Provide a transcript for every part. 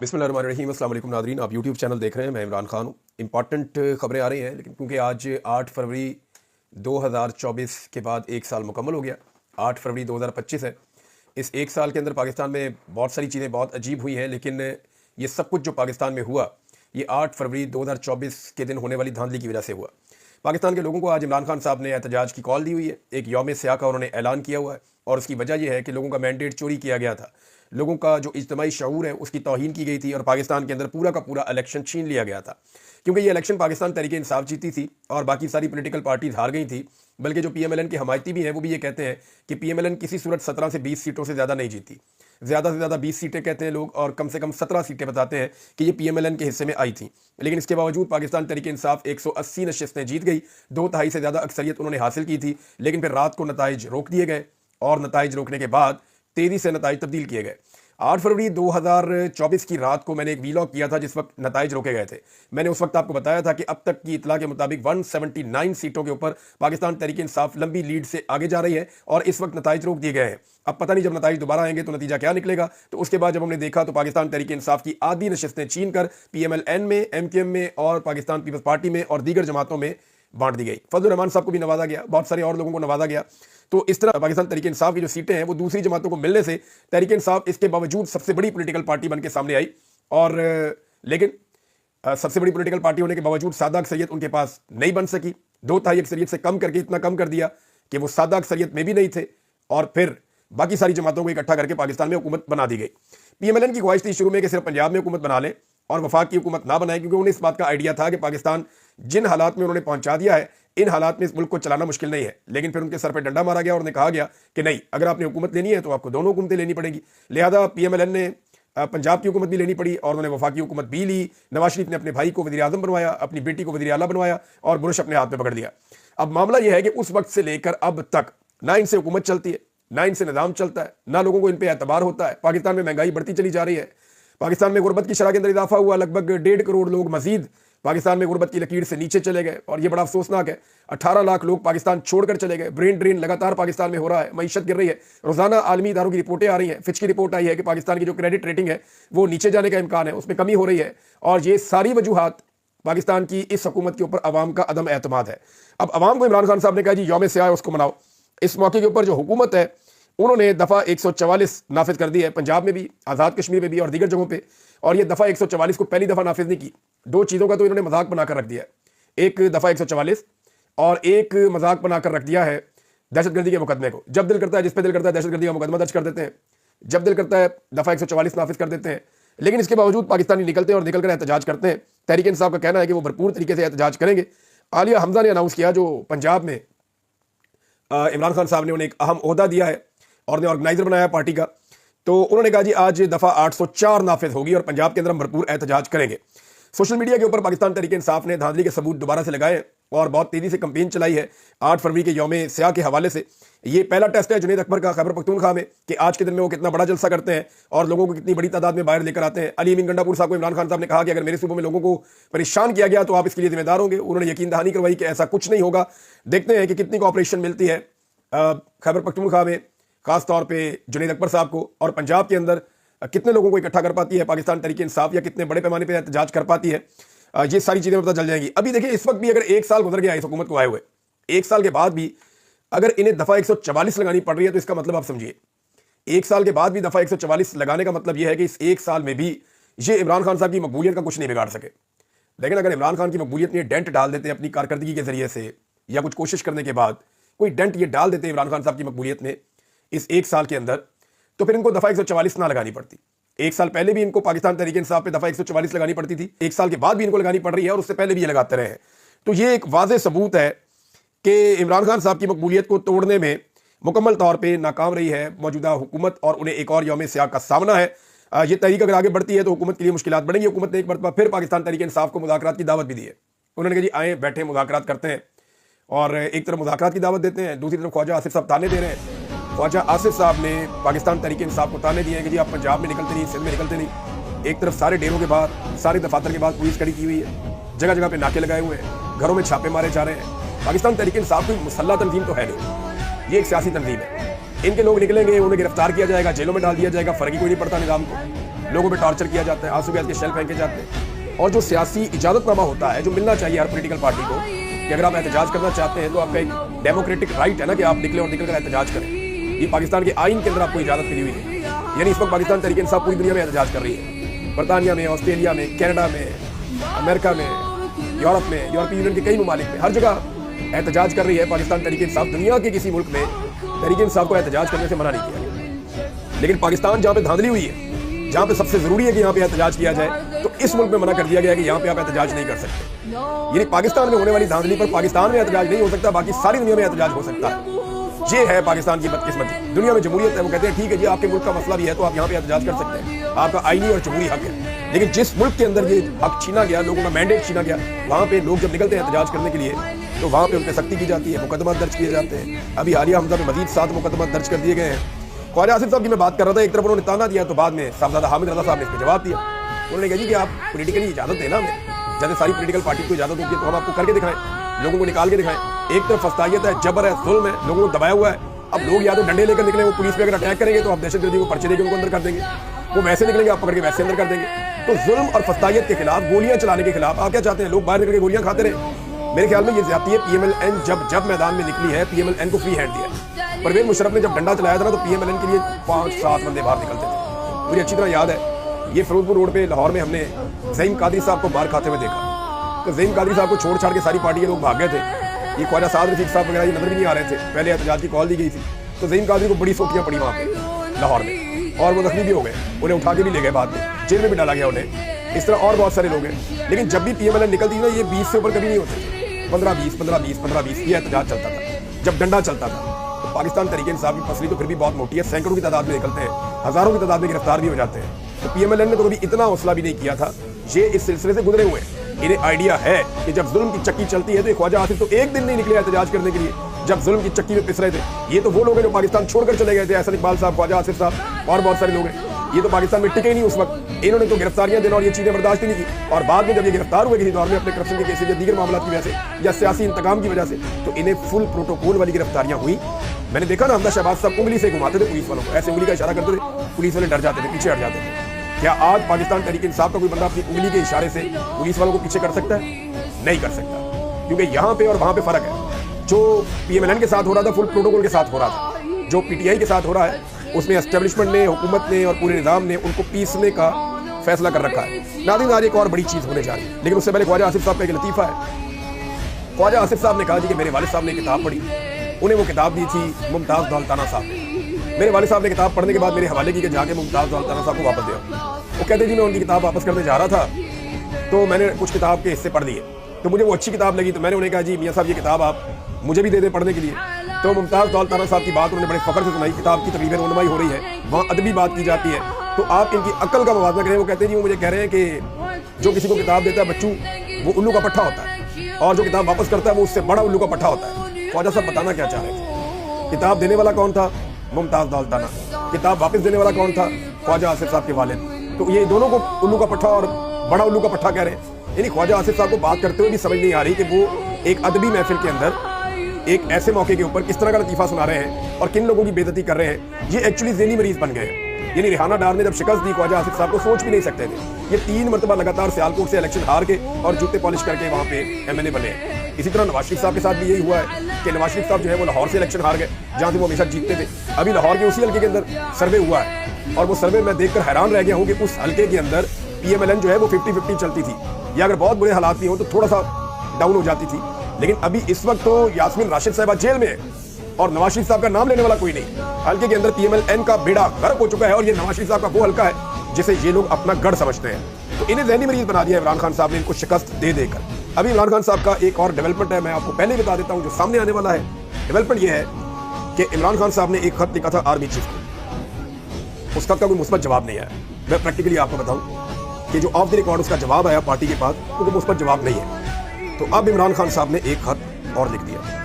बिस्मिल्लाहिर्रहमानिर्रहीम। अस्सलाम वालेकुम नादरीन, आप यूट्यूब चैनल देख रहे हैं। मैं इमरान खान हूँ। इंपॉर्टेंट खबरें आ रही हैं, लेकिन क्योंकि आज 8 फरवरी 2024 के बाद एक साल मुकम्मल हो गया। 8 फरवरी 2025 है। इस एक साल के अंदर पाकिस्तान में बहुत सारी चीज़ें बहुत अजीब हुई हैं, लेकिन ये सब कुछ जो पाकिस्तान में हुआ ये 8 फरवरी 2024 के दिन होने वाली धांधली की वजह से हुआ। पाकिस्तान के लोगों को आज इमरान खान साहब ने एहतजाज की कॉल दी हुई है। एक यौम स्याह का उन्होंने ऐलान किया हुआ है, और उसकी वजह यह है कि लोगों का मैंडेट चोरी किया गया था। लोगों का जो इज्तिमाई शऊर है उसकी तौहीन की गई थी, और पाकिस्तान के अंदर पूरा का पूरा इलेक्शन छीन लिया गया था। क्योंकि ये इलेक्शन पाकिस्तान तहरीक इंसाफ जीती थी और बाकी सारी पॉलिटिकल पार्टीज हार गई थी। बल्कि जो PMLN के हमायती भी हैं वो भी ये कहते हैं कि PMLN किसी सूरत 17 से 20 सीटों से ज़्यादा नहीं जीती। ज़्यादा से ज़्यादा 20 सीटें कहते हैं लोग, और कम से कम 17 सीटें बताते हैं कि ये PMLN के हिस्से में आई थी। लेकिन इसके बावजूद पाकिस्तान तहरीक इंसाफ 180 नशिस्तें जीत गई। 2/3 से ज़्यादा अक्सरियत उन्होंने हासिल की थी। लेकिन फिर रात को नताइज रोक दिए गए, और नताइज रोकने के बाद तेज़ी से नताइज तब्दील किए गए। 8 फरवरी 2024 की रात को मैंने एक वीलॉग किया था जिस वक्त नताइज रोके गए थे। मैंने उस वक्त आपको बताया था कि अब तक की इतला के मुताबिक 179 सीटों के ऊपर पाकिस्तान तहरीक इंसाफ लंबी लीड से आगे जा रही है, और इस वक्त नताइज रोक दिए गए हैं। अब पता नहीं जब नताइज दोबारा आएंगे तो नतीजा क्या निकलेगा। तो उसके बाद जब हमने देखा तो पाकिस्तान तहरीक इंसाफ की आधी नशिस्तें छीन कर PMLN में, MKM में और पाकिस्तान पीपल्स पार्टी में और दीगर जमातों में बांट दी गई। फजल रहमान साहब को भी नवाजा गया, बहुत सारे और लोगों को नवाजा गया। तो इस तरह पाकिस्तान तहरीक इंसाफ की जो सीटें हैं वो दूसरी जमातों को मिलने से तहरीक इंसाफ इसके बावजूद सबसे बड़ी पॉलिटिकल पार्टी बन के सामने आई। और लेकिन सबसे बड़ी पॉलिटिकल पार्टी होने के बावजूद सादा अक्सरियत उनके पास नहीं बन सकी। 2/3 अक्सरियत से कम करके इतना कम कर दिया कि वो सादा अक्सरियत में भी नहीं थे, और फिर बाकी सारी जमातों को इकट्ठा करके पाकिस्तान में हुकूमत बना दी गई। PMLN की ख्वाहिश थी शुरू में कि सिर्फ पंजाब में हुकूमत बना लें और वफाक की हुकूमत ना बनाए, क्योंकि उन्हें इस बात का आइडिया था कि पाकिस्तान जिन हालात में उन्होंने पहुंचा दिया है, इन हालात में इस मुल्क को चलाना मुश्किल नहीं है। लेकिन फिर उनके सर पर डंडा मारा गया और उन्हें कहा गया कि नहीं, अगर आपने हुकूमत लेनी है तो आपको दोनों हुकूमतें लेनी पड़ेगी। लिहाजा PMLN ने पंजाब की हुकूमत भी लेनी पड़ी, और उन्होंने वफाकी हुकूमत भी ली। नवाज शरीफ ने अपने भाई को वज़ीर आज़म बनवाया, अपनी बेटी को वज़ीर आला बनवाया, और बुरश अपने हाथ में पकड़ दिया। अब मामला यह है कि उस वक्त से लेकर अब तक ना इनसे हुकूमत चलती है, ना इनसे निज़ाम चलता है, ना लोगों को इन पर एतबार होता है। पाकिस्तान में महंगाई बढ़ती चली जा रही है। पाकिस्तान में गुर्बत की शरह के अंदर इजाफा हुआ। लगभग 1.5 करोड़ लोग मजीद पाकिस्तान में गुर्बत की लकीर से नीचे चले गए, और ये बड़ा अफसोसनाक है। 18 लाख लोग पाकिस्तान छोड़कर चले गए। ब्रेन ड्रेन लगातार पाकिस्तान में हो रहा है, मईशत गिर रही है। रोजाना आलमी इदारों की रिपोर्टें आ रही हैं। फिच की रिपोर्ट आई है कि पाकिस्तान की जो क्रेडिट रेटिंग है वो नीचे जाने का इम्कान है, उसमें कमी हो रही है। और ये सारी वजूहात पाकिस्तान की इस हुकूमत के ऊपर अवाम का अदम एतमाद है। अब अवाम को इमरान खान साहब ने कहा जी यौम स्याह उसको मनाओ। इस मौके के ऊपर जो हुकूमत है उन्होंने दफ़ा 144 नाफिज कर दी है, पंजाब में भी, आज़ाद कश्मीर में भी और दीगर जगहों पर। और ये दफ़ा 144 को पहली दफ़ा नाफिज नहीं की। दो चीज़ों का तो इन्होंने मजाक बनाकर रख दिया है। एक दफ़ा 144 और एक मजाक बनाकर रख दिया है दहशतगर्दी के मुकदमे को। जब दिल करता है, जिस पे दिल करता है दहशतगर्दी का मुकदमा दर्ज कर देते हैं, जब दिल करता है दफ़ा 144 नाफिज कर देते हैं। लेकिन इसके बावजूद पाकिस्तानी निकलते हैं और निकल कर एहतजाज करते हैं। तहरीक इंसाफ का कहना है कि वो भरपूर तरीके से एहतजाज करेंगे। आलिया हमजा ने अनाउंस किया, जो पंजाब में इमरान खान साहब ने उन्हें एक अहम ओहदा दिया है और उन्हें ऑर्गेनाइजर बनाया पार्टी का। तो उन्होंने कहा जी आज दफ़ा 804 नाफिज होगी और पंजाब के अंदर हम भरपूर एहतजाज करेंगे। सोशल मीडिया के ऊपर पाकिस्तान तहरीक इंसाफ ने धांधली के सबूत दोबारा से लगाए और बहुत तेज़ी से कंपेन चलाई है 8 फरवरी के यौम स्याह के हवाले से। ये पहला टेस्ट है जुनैद अकबर का खैबर पख्तूनख्वा में कि आज के दिन में वो कितना बड़ा जलसा करते हैं और लोगों को कितनी बड़ी तादाद में बाहर लेकर आते हैं। अली अमीन गंडापुर साहब को इमरान खान साहब ने कहा कि अगर मेरे सूबे में लोगों को परेशान किया गया तो आप इसके लिए जिम्मेदार होंगे। उन्होंने यकीन दहानी करवाई कि ऐसा कुछ नहीं होगा। देखते हैं कि कितनी कोऑपरेशन मिलती है खैबर पख्तूनख्वा में, खास तौर पर जुनैद अकबर साहब को, और पंजाब के अंदर कितने लोगों को इकट्ठा कर पाती है पाकिस्तान तहरीक इंसाफ, या कितने बड़े पैमाने पर एहतजाज कर पाती है। ये सारी चीज़ें पता चल जाएंगी। अभी देखिए, इस वक्त भी अगर 1 साल गुजर गया इस हुकूमत को आए हुए, 1 साल के बाद भी अगर इन्हें दफ़ा 144 लगानी पड़ रही है तो इसका मतलब आप समझिए 1 साल के बाद भी दफ़ा 144 लगाने का मतलब यह है कि इस 1 साल में भी ये इमरान खान साहब की मकबूलियत का कुछ नहीं बिगाड़ सके। लेकिन अगर इमरान खान की मकबूलियत में डेंट डाल देते अपनी कारकर्दगी के जरिए से, या कुछ कोशिश करने के बाद कोई डेंट ये डाल देते इमरान खान साहब की मकबूलियत में इस 1 साल के अंदर, तो फिर इनको दफ़ा 144 ना लगानी पड़ती। 1 साल पहले भी इनको पाकिस्तान तहरीक इंसाफ पे दफ़ा 144 लगानी पड़ती थी, 1 साल के बाद भी इनको लगानी पड़ रही है, और उससे पहले भी ये लगाते रहे हैं। तो ये एक वाज़ेह सबूत है कि इमरान खान साहब की मकबूलियत को तोड़ने में मुकम्मल तौर पे नाकाम रही है मौजूदा हुकूमत, और उन्हें एक और यौम स्याह का सामना है। ये तहरीक अगर आगे बढ़ती है तो हुकूमत के लिए मुश्किलात बढ़ेंगी। हुकूमत ने एक मरतबा फिर पाकिस्तान तहरीक इंसाफ को मुज़ाकरात की दावत भी दी है। उन्होंने कहा जी आए बैठे मुज़ाकरात करते हैं, और एक तरफ मुज़ाकरात की दावत देते हैं, दूसरी तरफ ख्वाजा आसिफ साहब ताने दे रहे हैं। ख्वाजा आसिफ साहब ने पाकिस्तान तहरीक इंसाफ को ताने दिए हैं कि जी आप पंजाब में निकलते नहीं, सिंध में निकलते नहीं। एक तरफ सारे डेरों के बाहर, सारे दफातर के बाद पुलिस खड़ी की हुई है, जगह जगह पे नाके लगाए हुए हैं, घरों में छापे मारे जा रहे हैं। पाकिस्तान तहरीक इंसाफ कोई मुसल्ला तंजीम तो है नहीं, ये एक सियासी तंजीम है। इनके लोग निकलेंगे, उन्हें गिरफ्तार किया जाएगा, जेलों में डाल दिया जाएगा, फर्क ही कोई नहीं पड़ता निज़ाम को। लोगों पे टॉर्चर किया जाता है, आंसू गैस के शेल फेंके जाते हैं। और जो सियासी इजाजतनामा होता है जो मिलना चाहिए हर पॉलिटिकल पार्टी को कि अगर आप एहतजाज करना चाहते हैं तो आपका एक डेमोक्रेटिक राइट है ना कि आप निकले और निकल कर एहतजाज करें। ये पाकिस्तान के आइन के अंदर आपको इजाज़त मिली हुई है। यानी इस वक्त पाकिस्तान तहरीक इंसाफ पूरी दुनिया में एहतजाज कर रही है, बरतानिया में, ऑस्ट्रेलिया में, कनाडा में, अमेरिका में, यूरोप में, यूरोपीय यूनियन के कई ममालिक में, हर जगह एहतजाज कर रही है पाकिस्तान तहरीक इंसाफ। दुनिया के किसी मुल्क में तहरीक इंसाफ को एहतजाज करने से मना नहीं किया गया, लेकिन पाकिस्तान जहाँ पे धांधली हुई है, जहाँ पे सबसे जरूरी है कि यहाँ पे एहतजाज किया जाए, तो इस मुल्क में मना कर दिया गया कि यहाँ पे आप एहतजाज नहीं कर सकते। यानी पाकिस्तान में होने वाली धांधली पर पाकिस्तान में एहतजाज नहीं हो सकता, बाकी सारी दुनिया में एहतजाज हो सकता है। ये है पाकिस्तान की बदकिस्मती। दुनिया में जमहूरियत है, वो कहते हैं ठीक है जी आपके मुल्क का मसला भी है तो आप यहाँ पे एहतजाज कर सकते हैं, आपका आईनी और जमहूरी हक है। लेकिन जिस मुल्क के अंदर ये हक छीना गया, लोगों का मैंडेट छीना गया, वहाँ पे लोग जब निकलते हैं एहतजाज करने के लिए तो वहाँ पे उन पर सख्ती की जाती है, मुकदमा दर्ज किए जाते हैं। अभी हालिया हमजा में मजीद 7 मुकदमा दर्ज कर दिए गए हैं। ख्वाजा आसिफ साहब की मैं बात कर रहा था, एक तरफ उन्होंने ताना दिया तो बाद में साहबजादा हामिद रजा साहब ने इस पर जवाब दिया। उन्होंने कहा जी कि आप पॉलिटिकली इजाजत देना हमें, जैसे सारी पॉलिटिकल पार्टी को इजाजत होती है तो हम आपको करके दिखाएं, लोगों को निकाल के दिखाएं। एक तरफ फस्तायत है, जबर है, जुल्म है, लोगों को दबाया हुआ है। अब लोग या तो डंडे लेकर निकले, वो पुलिस पे अगर अटैक करेंगे तो आप दहशतगर्दी को पर्चे देकर उनको अंदर कर देंगे, वो वैसे निकलेंगे आप पकड़ के वैसे अंदर कर देंगे। तो जुल्म और फस्तायत के खिलाफ, गोलियां चलाने के खिलाफ आप क्या चाहते हैं? लोग बाहर निकल के गोलियां खाते रहे। मेरे ख्याल में ये ज्यादती है। पीएमएलएन जब मैदान में निकली है, पीएमएलएन को फ्री हैंड दिया। परवेज मुशर्रफ ने जब डंडा चलाया था ना तो पीएमएलएन के लिए 5-7 बंदे बाहर निकलते थे। मुझे अच्छी तरह याद है, ये फिरोजपुर रोड पे लाहौर में हमने ज़हीम कादरी साहब को मार खाते हुए देखा। तो ज़हीम कादरी साहब को छोड़ छाड़ के सारी पार्टी के लोग भाग गए थे। ये ख्वाजा साद रफीक साहब वगैरह ये नजर भी नहीं आ रहे थे। पहले एहतजाज की कॉल दी गई थी तो ज़हीम कादरी को बड़ी सोटियां पड़ी वहाँ पे लाहौर में, और वो जख्मी भी हो गए, उन्हें उठा के भी ले गए, बाद में जेल में भी डाला गया उन्हें। इस तरह और बहुत सारे लोग हैं। लेकिन जब भी पीएमएलएन निकलती ना, ये 20 से ऊपर कभी नहीं होते, 15-20 ये एहतजाज चलता था जब डंडा चलता था। तो पाकिस्तान तहरीक इंसाफ की फसली तो फिर भी बहुत मोटी है, सैकड़ों की तादाद में निकलते हैं, हजारों की तादाद में गिरफ्तार भी हो जाते हैं। तो पीएमएलएन ने तो कभी इतना हौसला भी नहीं किया था। ये इस सिलसिले से गुजरे हुए हैं। इन्हें आइडिया है कि जब जुल्म की चक्की चलती है तो ख्वाजा आसिफ तो एक दिन नहीं निकले एहतजाज करने के लिए जब जुल्म की चक्की में पिस रहे थे। ये तो वो लोग हैं जो पाकिस्तान छोड़कर चले गए थे, एहसन इकबाल साहब, ख्वाजा आसिफ साहब और बहुत सारे लोग हैं। ये तो पाकिस्तान में टिके ही नहीं उस वक्त। इन्होंने तो गिरफ्तारियां देना और ये चीजें बर्दाश्त ही नहीं की। और बाद में जब ये गिरफ्तार हुए किसी दौर में अपने करप्शन के केसेस या दीगर मामलों की वजह से या सियासी इंतकाम की वजह से, तो इन्हें फुल प्रोटोकॉल वाली गिरफ्तारियां हुई। मैंने देखा ना, हमजा शहबाज साहब उंगली से घुमाते थे पुलिस वालों को, ऐसे उंगली का इशारा करते थे, पुलिस वाले डर जाते थे, पीछे हट जाते थे। क्या आज पाकिस्तान तहरीक इंसाफ का कोई बंदा अपनी उंगली के इशारे से पुलिस वालों को पीछे कर सकता है? नहीं कर सकता, क्योंकि यहाँ पे और वहाँ पे फर्क है। जो पीएमएलएन के साथ हो रहा था फुल प्रोटोकॉल के साथ हो रहा था, जो पीटीआई के साथ हो रहा है उसमें एस्टेब्लिशमेंट ने, हुकूमत ने और पूरे निज़ाम ने उनको पीसने का फैसला कर रखा है। नाज़रीन, आज एक और बड़ी चीज़ होने जा रही है, लेकिन उससे पहले ख्वाजा आसिफ साहब का एक लतीफ़ा है। ख्वाजा आसिफ साहब ने कहा जी कि मेरे वालिद साहब ने किताब पढ़ी, उन्हें वो किताब दी थी मुमताज़ दौलताना साहब ने। मेरे वालिद साहब ने किताब पढ़ने के बाद मेरे हवाले की कि जाके मुमताज़ दौलताना साहब को वापस दिया। वो कहते जी मैं उनकी किताब वापस करने जा रहा था तो मैंने कुछ किताब के हिस्से पढ़ दिए, तो मुझे वो अच्छी किताब लगी, तो मैंने उन्हें कहा जी मियाँ साहब ये किताब आप मुझे भी दे दें पढ़ने के लिए। तो मुमताज़ दौलताना साहब की बात उन्होंने बड़े फ़ख्र से सुनाई। किताब की तकरीबन रनमाई हो रही है, वहाँ अदबी बात की जाती है, तो आप इनकी अक्ल का मवाज़ना करें। वो कहते हैं जी वो मुझे कह रहे हैं कि जो किसी को किताब देता है बच्चू, वो उल्लू का पट्ठा होता है, और जो किताब वापस करता है वो उससे बड़ा उल्लू का पट्ठा होता है। ख्वाजा साहब बताना क्या चाह रहे थे? किताब देने वाला कौन था? मुमताज़ दौलताना। किताब वापस देने वाला कौन था? ख्वाजा आसिफ साहब के वालिद। तो ये दोनों को उल्लू का पट्ठा और बड़ा उल्लू का पट्ठा कह रहे हैं। यानी ख्वाजा आसिफ साहब को बात करते हुए भी समझ नहीं आ रही कि वो एक अदबी महफिल के अंदर एक ऐसे मौके के ऊपर किस तरह का लतीफ़ा सुना रहे हैं और किन लोगों की बेइज्जती कर रहे हैं। ये एक्चुअली ज़हनी मरीज बन गए हैं। यानी रिहाना डार ने जब शिकस्त दी ख्वाजा आसिफ साहब को, सोच भी नहीं सकते थे। ये 3 मरतबा लगातार सियालकोट से इलेक्शन हार के और जूते पॉलिश करके वहाँ पे एमएलए बने हैं। इसी तरह नवाज शरीफ साहब के साथ भी यही हुआ है कि नवाज शरीफ साहब जो है वो लाहौर से इलेक्शन हार गए, जहाँ से वो हमेशा जीतते थे। अभी लाहौर के उसी हल्के के अंदर सर्वे हुआ है और वो सर्वे मैं देखकर हैरान रह गया हूँ कि उस हल्के के अंदर पीएमएलएन जो है वो 50-50 चलती थी, या अगर बहुत बुरे हालात भी हो तो थोड़ा सा डाउन हो जाती थी। लेकिन अभी इस वक्त तो यास्मीन राशिद साहिबा जेल में है और नवाज शरीफ साहब का नाम लेने वाला कोई नहीं। हल्के के अंदर पीएमएलएन का बेड़ा गर्क हो चुका है और ये नवाज शरीफ साहब का वो हल्का है जिसे ये लोग अपना गढ़ समझते हैं। तो इन्हें ज़हनी मरीज बना दिया इमरान खान साहब ने, इनको शिकस्त दे देकर। अभी इमरान खान साहब का एक और डेवलपमेंट है, मैं आपको पहले बता देता हूँ जो सामने आने वाला है। डेवलपमेंट ये है कि इमरान खान साहब ने एक खत लिखा था आर्मी चीफ को, उस खत का कोई मुस्बत जवाब नहीं आया। मैं प्रैक्टिकली आपको बताऊँ कि जो ऑफ द रिकॉर्ड उसका जवाब आया पार्टी के पास, तो मुस्बत जवाब नहीं है। तो अब इमरान खान साहब ने एक खत और लिख दिया।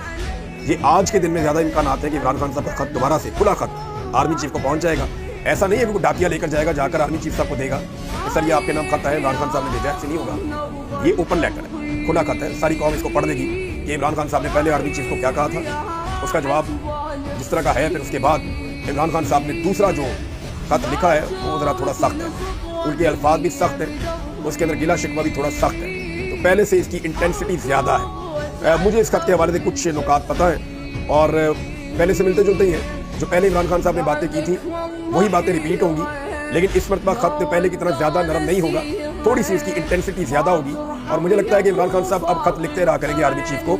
ये आज के दिन में ज़्यादा इम्कान आते हैं कि इमरान खान साहब का खत दोबारा से खुला खत आर्मी चीफ को पहुंच जाएगा। ऐसा नहीं है कि वो डाकिया लेकर जाएगा, जाकर आर्मी चीफ साहब को देगा कि सर ये आपके नाम खत है, इमरान खान साहब ने भेजा, ऐसे नहीं होगा। ये ओपन लेटर है, खुला खत है, सारी कौम इसको पढ़ लेगी कि इमरान खान साहब ने पहले आर्मी चीफ को क्या कहा था, उसका जवाब जिस तरह का है। फिर उसके बाद इमरान खान साहब ने दूसरा जो खत लिखा है वो ज़रा थोड़ा सख्त है। उनके अल्फाज भी सख्त हैं, उसके अंदर गिला शिकवा भी थोड़ा सख्त है, तो पहले से इसकी इंटेंसिटी ज़्यादा है। मुझे इस खत के हवाले से कुछ नुकात पता है और पहले से मिलते जुलते ही हैं। जो पहले इमरान खान साहब ने बातें की थी वही बातें रिपीट होंगी, लेकिन इस मरतबा खत पहले की तरह ज़्यादा नरम नहीं होगा, थोड़ी सी इसकी इंटेंसिटी ज़्यादा होगी। और मुझे लगता है कि इमरान खान साहब अब खत लिखते रहा करेंगे आर्मी चीफ को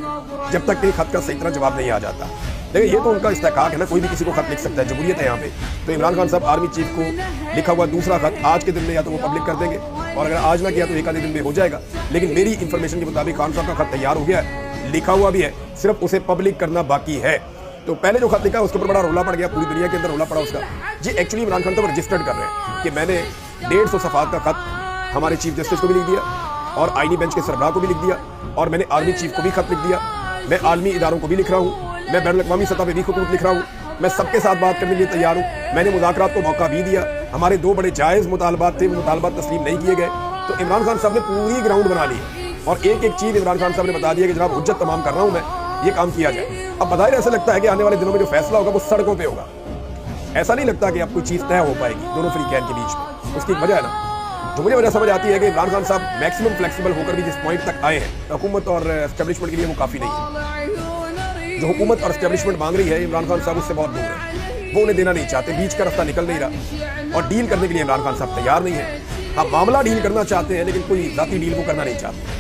जब तक कि खत का सही तरह जवाब नहीं आ जाता। लेकिन ये तो उनका इस्तेकाक है ना, कोई भी किसी को खत लिख सकता है, जमहूरियत है यहाँ पे। तो इमरान खान साहब आर्मी चीफ को लिखा हुआ दूसरा खत आज के दिन में या तो वो पब्लिक कर देंगे, और अगर आज ना किया तो एक आधे दिन में हो जाएगा। लेकिन मेरी इन्फॉर्मेशन के मुताबिक खान साहब का खत तैयार हो गया है, लिखा हुआ भी है, सिर्फ उसे पब्लिक करना बाकी है। तो पहले जो खत लिखा उसके ऊपर बड़ा रोला पड़ गया, पूरी दुनिया के अंदर रोला पड़ा उसका। जी एक्चुअली इमरान खान साहब रजिस्टर्ड कर रहे हैं कि मैंने 150 सफ़ात का खत हमारे चीफ जस्टिस को भी लिख दिया और आईनी बेंच के सरबराह को भी लिख दिया, और मैंने आर्मी चीफ को भी खत लिख दिया, मैं आलमी इदारों को भी लिख रहा हूँ, मैं बैनुल-अक़वामी सतह पे भी खतूत लिख रहा हूँ, मैं सबके साथ बात करने के लिए तैयार हूँ। मैंने मुज़ाकरात को मौका भी दिया, हमारे 2 बड़े जायज़ मुतालबात थे, वो मुतालबात तस्लीम नहीं किए गए। तो इमरान खान साहब ने पूरी ग्राउंड बना ली और एक एक चीज़ इमरान खान साहब ने बता दिया कि जनाब हुज्जत तमाम कर रहा हूँ मैं, ये काम किया जाए। अब बज़ाहिर ऐसा लगता है कि आने वाले दिनों में जो फैसला होगा वो सड़कों पर होगा, ऐसा नहीं लगता कि अब कोई चीज़ तय हो पाएगी दोनों फ्रीकैन के बीच में। उसकी वजह है ना, जो मुझे वजह समझ आती है कि इमरान खान साहब मैक्सिमम फ्लेक्सिबल होकर भी जिस पॉइंट तक आए हैं हुकूमत और एस्टेब्लिशमेंट के लिए वो काफ़ी नहीं है। जो हुकूमत और एस्टेब्लिशमेंट मांग रही है इमरान खान साहब उससे बहुत दूर है, वो उन्हें देना नहीं चाहते, बीच का रास्ता निकल नहीं रहा, और डील करने के लिए इमरान खान साहब तैयार नहीं है। अब मामला डील करना चाहते हैं लेकिन कोई ज़ाती डील वो करना नहीं चाहते।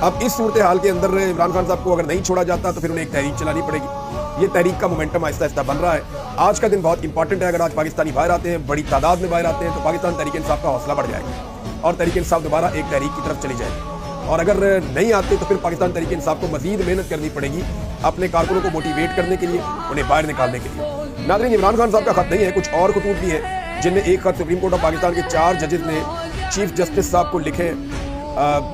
अब इस सूरत हाल के अंदर इमरान खान साहब को अगर नहीं छोड़ा जाता तो फिर उन्हें एक तहरीक चलानी पड़ेगी। ये तहरीक का मोमेंटम आहिस्ता आहिस्ता बन रहा है। आज का दिन बहुत इंपॉर्टेंट है, अगर आज पाकिस्तानी बाहर आते हैं, बड़ी तादाद में बाहर आते हैं, तो पाकिस्तान तहरीक इंसाफ का हौसला बढ़ जाएगा और तहरीक इंसाफ दोबारा एक तहरीक की तरफ चली जाएगी। और अगर नहीं आते तो फिर पाकिस्तान तहरीक इंसाफ को मजीद मेहनत करनी पड़ेगी अपने कारकुनों को मोटिवेट करने के लिए, उन्हें बाहर निकालने के लिए। नाज़रीन, इमरान खान साहब का खत नहीं है, कुछ और खतूत भी है, जिनमें एक खत सुप्रीम कोर्ट ऑफ पाकिस्तान के 4 जजेस ने चीफ जस्टिस साहब को लिखे,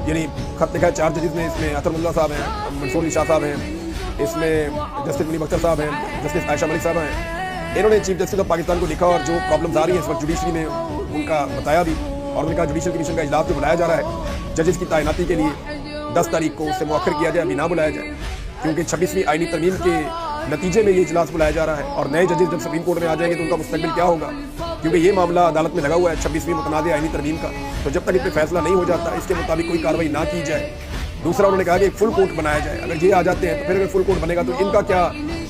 यानी खत लिखा है 4 जजेस ने। इसमें अतरुल्लाह साहब हैं, मंसूर अली शाह साहब हैं, इसमें जस्टिस मुनीब अख्तर साहब हैं, जस्टिस आयशा मलिक साहब हैं। इन्होंने चीफ जस्टिस ऑफ पाकिस्तान को लिखा और जो प्रॉब्लम्स आ रही हैं इस वक्त जुडिशरी में उनका बताया भी, और उन्होंने कहा जुडिशल कमीशन का इजलास भी बुलाया जा रहा है जजेस की तैनाती के लिए, 10 तारीख को उससे मुअख्खर किया जाए, अभी ना बुलाया जाए, क्योंकि 26वीं आईनी तरमीम के नतीजे में ये इजलास बुलाया जा रहा है। और नए जजेस जब सुप्रीम कोर्ट में आ जाएंगे तो उनका मुस्तकबिल क्या होगा, क्योंकि ये मामला अदालत में लगा हुआ है 26वीं मुतनाज़ आईनी तरमीम का। तो जब तक इस पर फैसला नहीं हो जाता, इसके मुताबिक कोई कार्रवाई ना की जाए। दूसरा, उन्होंने कहा कि एक फुल कोर्ट बनाया जाए। अगर ये आ जाते हैं तो फिर अगर फुल कोर्ट बनेगा तो इनका क्या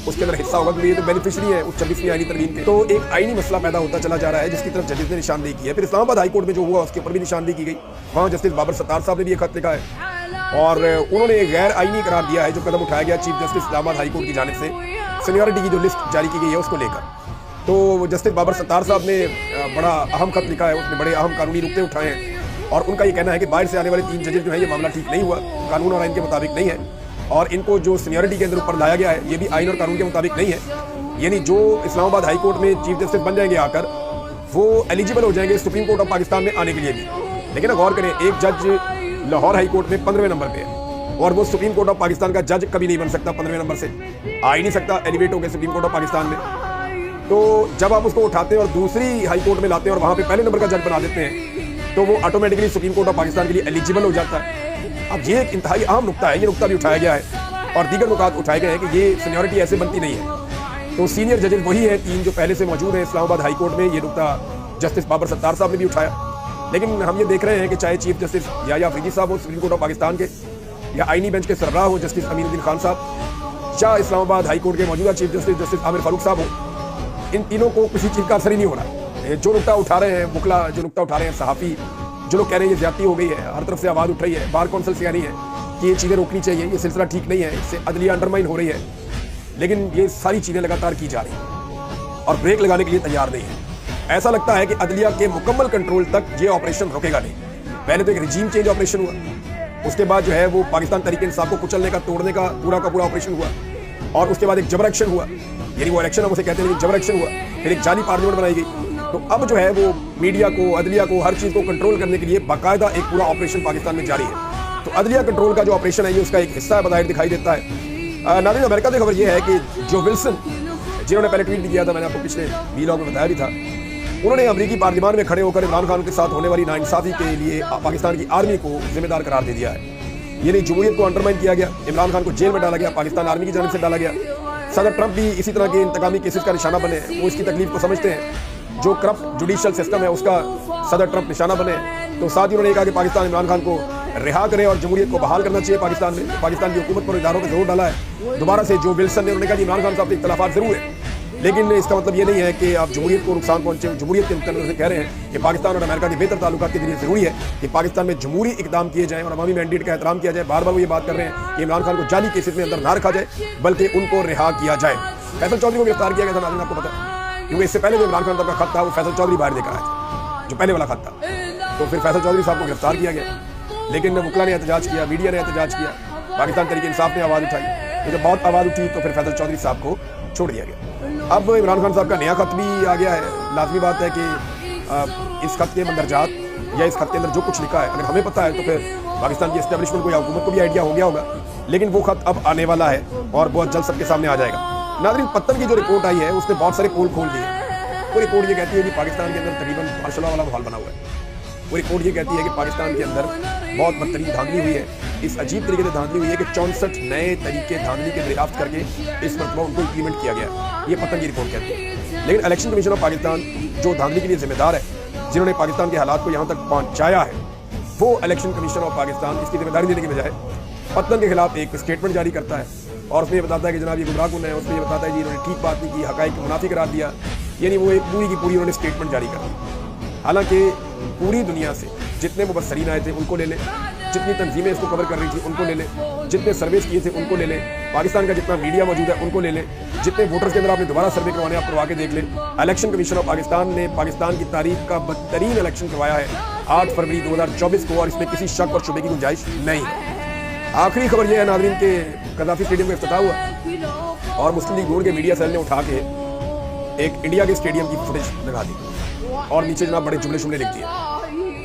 उसके अंदर हिस्सा होगा, क्योंकि ये तो बेनिफिशरी है उस 26वीं आईनी तरमीम के। तो एक आईनी मसला पैदा होता चला जा रहा है जिसकी तरफ जजेस ने निशानदेही की है। फिर इस्लामाबाद हाई कोर्ट में जो हुआ उसके ऊपर भी निशानदेही की गई, वहाँ जस्टिस बाबर सत्तार साहब ने भी एक खत लिखा है और उन्होंने एक गैर आईनी करार दिया है जो कदम उठाया गया chief justice Islamabad high court की जानिब से सीनियरिटी की जो लिस्ट जारी की गई है उसको लेकर। तो जस्टिस बाबर सत्तार साहब ने बड़ा अहम खत लिखा है, उसने बड़े अहम कानूनी नुक्ते उठाए हैं और उनका ये कहना है कि बाहर से आने वाले 3 जजेस जो है ये मामला ठीक नहीं हुआ, कानून और आइन के मुताबिक नहीं है, और इनको जो सीनियरिटी के अंदर ऊपर लाया गया है ये भी आइन और कानून के मुताबिक नहीं है। यानी जो इस्लामाबाद हाई कोर्ट में चीफ जस्टिस बन जाएंगे आकर, वो एलिजिबल हो जाएंगे सुप्रीम कोर्ट ऑफ पाकिस्तान में आने के लिए भी। लेकिन गौर करें, एक जज लाहौर हाई कोर्ट में 15वें नंबर पे है और वो सुप्रीम कोर्ट ऑफ पाकिस्तान का जज कभी नहीं बन सकता, 15वें नंबर से आ ही नहीं सकता, एलिवेट हो गए सुप्रीम कोर्ट ऑफ पाकिस्तान में। तो जब आप उसको उठाते हैं और दूसरी हाई कोर्ट में लाते हैं और वहाँ पे पहले नंबर का जज बना देते हैं तो वो automatically supreme court of Pakistan के लिए एलिजिबल हो जाता है। अब ये एक इंतहाई अहम नुक्ता है, ये नुक्ता भी उठाया गया है और दीगर नुकात उठाए गए हैं कि ये सीनियरिटी ऐसे बनती नहीं है। तो सीनियर जजेस वही है 3 जो पहले से मौजूद हैं इस्लामाबाद हाई कोर्ट में। ये नुक्ता जस्टिस बाबर सत्तार साहब ने भी उठाया। लेकिन हम ये देख रहे हैं कि चाहे चीफ जस्टिस याया अफरीदी साहब हो सुप्रीम कोर्ट ऑफ पाकिस्तान के, या आईनी बेंच के सरबराह हो जस्टिस अमीनुद्दीन खान साहब, या इस्लामाबाद हाई कोर्ट के मौजूदा chief justice justice Aamir Farooq साहब हो, इन तीनों को किसी चीज़ का असर ही नहीं हो रहा। जो नुक्ता उठा रहे हैं मुखला, जो नुक्ता उठा रहे हैं सहाफ़ी, जो लोग कह रहे हैं ये ज्यादती हो गई है, हर तरफ से आवाज़ उठ रही है, बार कौंसिल से आ रही है कि ये चीज़ें रोकनी चाहिए, ये सिलसिला ठीक नहीं है, इससे अदलिया अंडरमाइन हो रही है, लेकिन ये सारी चीज़ें लगातार की जा रही हैं और ब्रेक लगाने के लिए तैयार नहीं है। ऐसा लगता है कि अदलिया के मुकम्मल कंट्रोल तक ये ऑपरेशन रुकेगा नहीं। पहले तो एक रिजीम चेंज ऑपरेशन हुआ, उसके बाद जो है वो पाकिस्तान तहरीक इंसाफ को कुचलने का, तोड़ने का पूरा ऑपरेशन हुआ, और उसके बाद एक जबर एक्शन हुआ, यानी वो इलेक्शन हम उसे कहते हैं लेकिन जबर एक्शन हुआ, फिर एक जाली पार्लियामेंट बनाई गई। तो अब जो है वो मीडिया को, अदलिया को, हर चीज़ को कंट्रोल करने के लिए बाकायदा एक पूरा ऑपरेशन पाकिस्तान में जारी है। तो अदलिया कंट्रोल का जो ऑपरेशन है ये उसका एक हिस्सा है, बज़ाहिर दिखाई देता है। नाज़रीन, अमेरिका से खबर ये है कि जो विल्सन, जिन्होंने पहले ट्वीट भी किया था, मैंने आपको पिछले वीलॉग में बताया भी था, उन्होंने अमरीकी पार्लियामान में खड़े होकर इमरान खान के साथ होने वाली नाइंसाफ़ी के लिए पाकिस्तान की आर्मी को जिम्मेदार करार दे दिया है। यानी जमहूरियत को अंडरमाइन किया गया, इमरान खान को जेल में डाला गया, पाकिस्तान आर्मी की जानिब से डाला गया। सदर ट्रंप भी इसी तरह के इंतकामी केसेस का निशाना बने, वो इसकी तकलीफ को समझते हैं। जो करप्ट जुडिशल सिस्टम है उसका सदर ट्रंप निशाना बने हैं। तो साथ ही उन्होंने कहा कि पाकिस्तान इमरान खान को रिहा करे और जमहूरियत को बहाल करना चाहिए पाकिस्तान में। पाकिस्तान की हुकूमत पर इदारों पर जोर डाला है दोबारा से। जो विल्सन ने उन्होंने कहा कि इमरान खान साहब के इख्तलाफात जरूर है, लेकिन इसका मतलब ये नहीं है कि आप जमहूरियत को नुकसान पहुंचे। जमहूरियत के अंदर से कह रहे हैं कि पाकिस्तान और अमेरिका के बेहतर ताल्लुकात के लिए जरूरी है कि पाकिस्तान में जमहूरी इकदाम किए जाएं और अवामी मैंडेट का एहतराम किया जाए। बार बार वो ये बात कर रहे हैं कि इमरान खान को जाली केसेस में अंदर ना रखा जाए बल्कि उनको रिहा किया जाए। फैसल चौधरी को गिरफ्तार किया गया था, नाज़रीन आपको पता है, क्योंकि इससे पहले जो इमरान खान साहब का खत था वो फैसल चौधरी बाहर लेकर आया था, जो पहले वाला खत था। तो फिर फैसल चौधरी साहब को गिरफ्तार किया गया, लेकिन वकला ने एहतजाज किया, मीडिया ने एहतजाज किया, पाकिस्तान तहरीक इंसाफ ने आवाज़ उठाई। तो जब बहुत आवाज़ उठी तो फिर फैसल चौधरी साहब को छोड़ दिया गया। अब इमरान खान साहब का नया खत भी आ गया है। लाजमी बात है कि इस खत के मंदरजात या इस खत के अंदर जो कुछ लिखा है अगर हमें पता है तो फिर पाकिस्तान की एस्टेब्लिशमेंट को या हुकूमत को भी आइडिया हो गया होगा, लेकिन वो खत अब आने वाला है और बहुत जल्द सबके सामने आ जाएगा। नाज़रीन, पत्तन की जो रिपोर्ट आई है उसने बहुत सारे पोल खोल दिए। वो रिपोर्ट ये कहती है कि पाकिस्तान के अंदर तकरीबन मार्शल लॉ वाला माहौल बना हुआ है। वो रिपोर्ट ये कहती है कि पाकिस्तान के अंदर बहुत बदतरीन धांधली हुई है। इस अजीब तरीके से धांधली हुई है कि 64 नए तरीके धांधली के दरियाफ्त करके इस मरतबा उनको इम्प्लीमेंट किया गया। ये पत्तन की रिपोर्ट कहती है। लेकिन इलेक्शन कमीशन ऑफ पाकिस्तान जो धांधली के लिए जिम्मेदार है, जिन्होंने पाकिस्तान के हालात को यहाँ तक पहुँचाया है, वो इलेक्शन कमीशन ऑफ पाकिस्तान इसकी जिम्मेदारी लेने की बजाय पत्तन के खिलाफ एक स्टेटमेंट जारी करता है और उसमें ये बताता है कि जनाब ये गुमराहकुन है। उसमें ये बताता है कि इन्होंने ठीक बात नहीं की, हक़ाइक़ को मुनाफी करार दिया। यानी वो एक पूरी की पूरी उन्होंने स्टेटमेंट जारी कर दी। हालांकि पूरी दुनिया से जितने मुबस्सरीन आए थे उनको ले लें, जितनी तंजीमें इसको कवर कर रही थी उनको ले लें, जितने सर्वेस किए थे उनको ले लें, पाकिस्तान का जितना मीडिया मौजूद है उनको ले लें, जितने वोटर्स के अंदर आपने दोबारा सर्वे करवाने आप करवा के देख लें। इलेक्शन कमीशन ऑफ पाकिस्तान ने पाकिस्तान की तारीख का बदतरीन इलेक्शन करवाया है 8 फरवरी 2024 को, और इसमें किसी शक और शुबे की गुंजाइश नहीं है। आखिरी खबर यह है नाज़रीन के कदाफी स्टेडियम का इफ्तिताह हुआ और मुस्लिम लीग नून के मीडिया सेल ने उठा के एक इंडिया के स्टेडियम की फुटेज लगा दी और नीचे जनाब बड़े जुमले शुमले लिख दिए।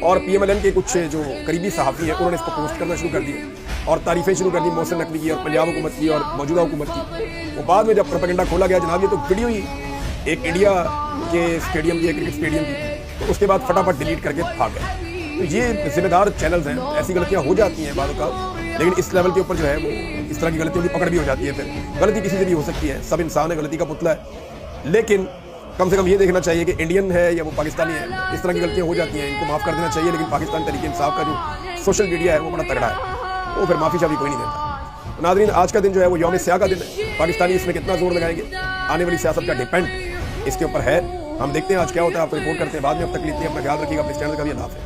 और PMLN के कुछ जो करीबी सहाफ़ी हैं उन्होंने इसको पोस्ट करना शुरू कर दिया और तारीफ़ें शुरू कर दी मोहसिन नकवी की और पंजाब हुकूमत की और मौजूदा हुकूमत की। वो बाद में जब प्रोपेगेंडा खोला गया, जनाब ये तो वीडियो ही एक इंडिया के स्टेडियम की, क्रिकेट स्टेडियम की, तो उसके बाद फटाफट डिलीट करके भाग गए। तो ये जिम्मेदार चैनल्स हैं, ऐसी गलतियाँ हो जाती हैं बाद का, लेकिन इस लेवल के ऊपर जो है वो इस तरह की गलतियों की पकड़ भी हो जाती है। फिर गलती किसी से भी हो सकती है, सब इंसान है, गलती का पुतला है, लेकिन कम से कम ये देखना चाहिए कि इंडियन है या वो पाकिस्तानी है, इस तरह की गलतियाँ हो जाती हैं, इनको माफ़ कर देना चाहिए। लेकिन पाकिस्तान तहरीक इंसाफ का जो सोशल मीडिया है वो बड़ा तगड़ा है, वो फिर माफ़ी शाफी कोई नहीं देता। तो नाज़रीन, आज का दिन जो है वो यौम स्याह का दिन है। पाकिस्तानी इसमें कितना जोर लगाएंगे आने वाली सियासत का डिपेंड इसके ऊपर है। हम देखते हैं आज क्या होता है, आपको रिपोर्ट करते हैं बाद में। अब तक लिए अपना ख्याल रखिएगा, अपने चैनल का भी अल्लाह हाफ़िज़।